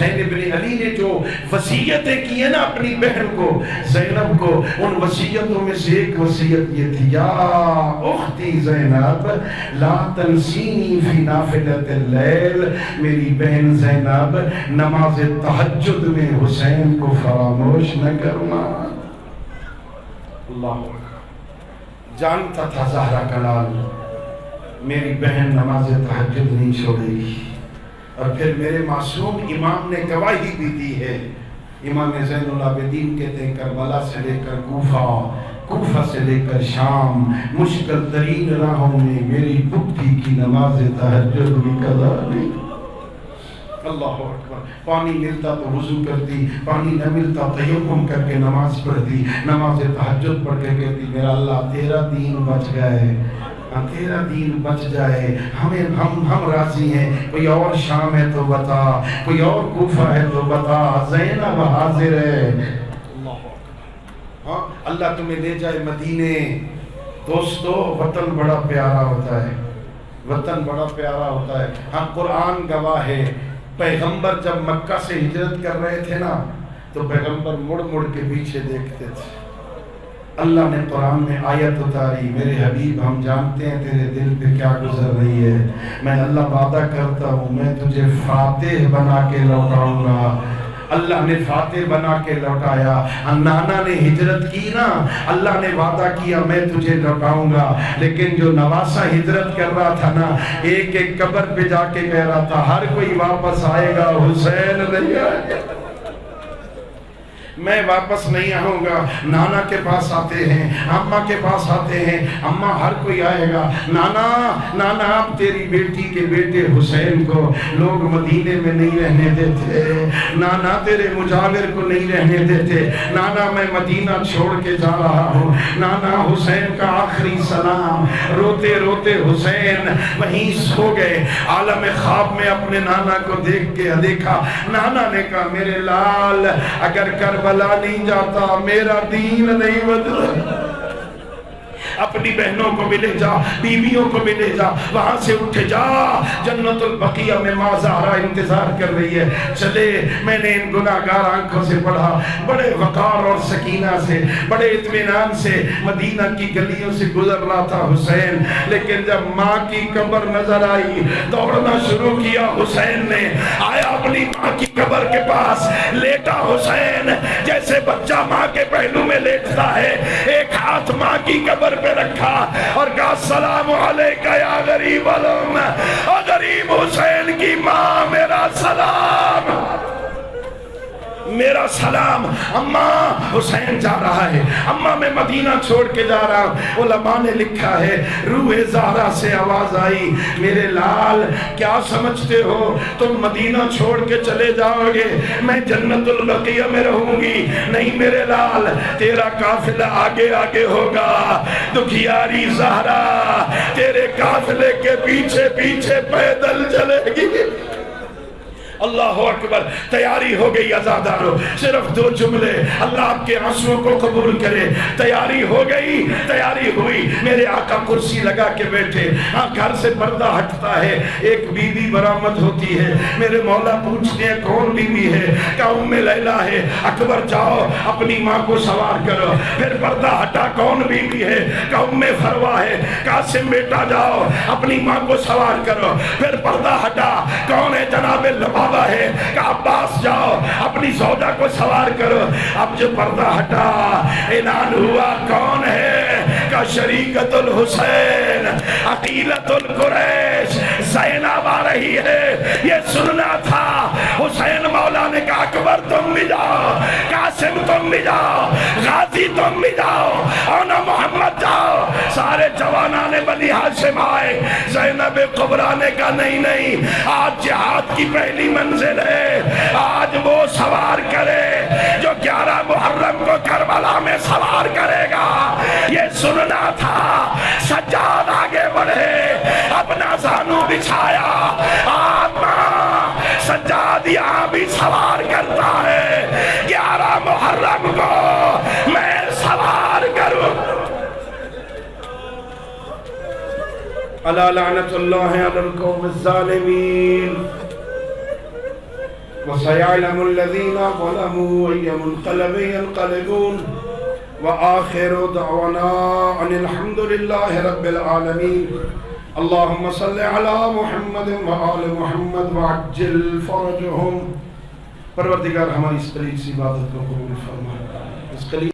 حسین ابن علی نے جو وصیتیں کی ہیں نا اپنی بہن کو زینب کو، ان وصیتوں میں سے ایک وصیت یہ تھی، یا اختی زینب لا تنسینی فی نافلۃ اللیل، میری بہن زینب نماز تہجد میں حسین کو فراموش نہ کرنا۔ اللہ جانتا تھا زہرا کا لال میری بہن نماز تہجد نہیں چھوڑے گی، اور پھر میرے معصوم امام نے گواہی بھی دی ہے۔ امام زین العابدین کہتے ہیں کربلا سے لے کر کوفہ سے لے کر شام مشکل ترین راہوں میں میری پھپھی کی نماز تہجد بھی قضا نہیں۔ اللہ اکبر، پانی ملتا تو وضو کرتی، پانی نہ ملتا تیمم کر کے نماز پڑھتی، نماز تہجد پڑھ کے کہتی میرا اللہ تیرا دین بچ گئے، تیرا دین بچ جائے، ہم راضی ہیں، کوئی اور شام ہے تو بتا، کوئی اور کوفہ ہے تو بتا، زینب حاضر ہے۔ ہاں اللہ تمہیں لے جائے مدینے۔ دوستو وطن بڑا پیارا ہوتا ہے، وطن بڑا پیارا ہوتا ہے۔ ہاں قرآن گواہ ہے، پیغمبر جب مکہ سے ہجرت کر رہے تھے نا تو پیغمبر مڑ مڑ کے پیچھے دیکھتے تھے۔ اللہ نے قرآن میں آیت اتاری، میرے حبیب ہم جانتے ہیں تیرے دل پہ کیا گزر رہی ہے، میں اللہ وعدہ کرتا ہوں میں تجھے فاتح بنا کے لوٹاؤں گا۔ اللہ نے فاتح بنا کے لوٹایا۔ نانا نے ہجرت کی نا، اللہ نے وعدہ کیا میں تجھے لوٹاؤں گا، لیکن جو نواسا ہجرت کر رہا تھا نا ایک ایک قبر پہ جا کے کہہ رہا تھا ہر کوئی واپس آئے گا، حسین نہیں آئے گا، میں واپس نہیں آؤں گا۔ نانا کے پاس آتے ہیں، اماں کے پاس آتے ہیں، اماں ہر کوئی آئے گا، نانا اب تیری بیٹی کے بیٹے حسین کو لوگ مدینے میں نہیں رہنے دیتے، نانا تیرے مجاور کو نہیں رہنے دیتے، نانا میں مدینہ چھوڑ کے جا رہا ہوں، نانا حسین کا آخری سلام۔ روتے روتے حسین وہیں سو گئے، عالم خواب میں اپنے نانا کو دیکھ کے دیکھا، نانا نے کہا میرے لال اگر کربلا نہیں جاتا میرا دین نہیں بدلا، اپنی بہنوں کو بھی لے جا، بیویوں کو بھی لے جا، وہاں سے اٹھے جا، جنت البقیہ میں ماں زہرا انتظار کر رہی ہے۔ چلے، میں نے ان گناہگار آنکھوں سے پڑھا، بڑے وقار اور سکینہ سے، بڑے اطمینان سے مدینہ کی گلیوں سے گزر رہا تھا حسین، لیکن جب ماں کی قبر نظر آئی دوڑنا شروع کیا حسین نے، آیا اپنی ماں کی قبر کے پاس، لیٹا حسین جیسے بچہ ماں کے پہلو میں لیٹتا ہے، ایک ہاتھ ماں کی قبر پہ رکھا اور کہا السلام علیکہ یا غریب الام، غریب حسین کی ماں میرا سلام، میرا سلام۔ اماں حسین جا رہا ہے، اماں میں مدینہ چھوڑ کے جا رہا ہوں۔ علماء نے لکھا ہے روح زہرا سے آواز آئی میرے لال کیا سمجھتے ہو تم مدینہ چھوڑ کے چلے جاؤ گے میں جنت البقیہ میں رہوں گی؟ نہیں میرے لال، تیرا قافلہ آگے آگے ہوگا، دکھیاری زہرا تیرے قافلے کے پیچھے پیچھے پیدل چلے گی۔ اللہ اکبر، تیاری ہو گئی عزادارو، صرف 2 جملے، اللہ آپ کے آنسوؤں کو قبول کرے۔ تیاری ہو گئی، تیاری ہوئی، میرے آقا کرسی لگا کے بیٹھے، ہاں گھر سے پردہ ہٹتا ہے، ایک بی بی برآمد ہوتی ہے، میرے مولا پوچھتے ہیں کون بی بی ہے؟ کہا ام لیلہ ہے۔ اکبر جاؤ اپنی ماں کو سوار کرو، پھر پردہ ہٹا کون بی بی ہے؟ کہا ام فروا ہے۔ قاسم بیٹا جاؤ اپنی ماں کو سوار کرو، پھر پردہ ہٹا کون ہے؟ جناب لبابہ ہے۔ کہ عباس جاؤ اپنی زوجہ کو سوار کرو، اب جو پردہ ہٹا اعلان ہوا کون ہے؟ کہ شریکت الحسین عقیلت القریش زینب آ رہی ہے، یہ سننا تھا۔ حسین مولا نے کہا اکبر تم بھی جاؤ، قاسم تم بھی جاؤ، غازی تم بھی جاؤ، اونا محمد جاؤ، سارے جوانان بنی ہاشم آئے۔ زینب کبریٰ نے کہا نہیں، آج جہاد کی پہلی منزل ہے، آج وہ سوار کرے جو 11 محرم کو کربلا میں سوار کرے گا، یہ سننا تھا۔ سجاد آگے بڑھے، اپنا زانو بچھایا، آما سجاد یہاں بھی سوار کرتا ہے، 11 محرم کو میں سوار کروں۔ الا لعنت اللہ علی القوم الظالمین۔ وسيعلم الذين ظلموا أي منقلب ينقلبون وآخر دعوانا أن الحمد لله رب العالمين اللهم صل على محمد وآل محمد وعجل فرجهم. پروردگار ہماری اس قلیل سی عبادت کو قبول فرما. اس قلیل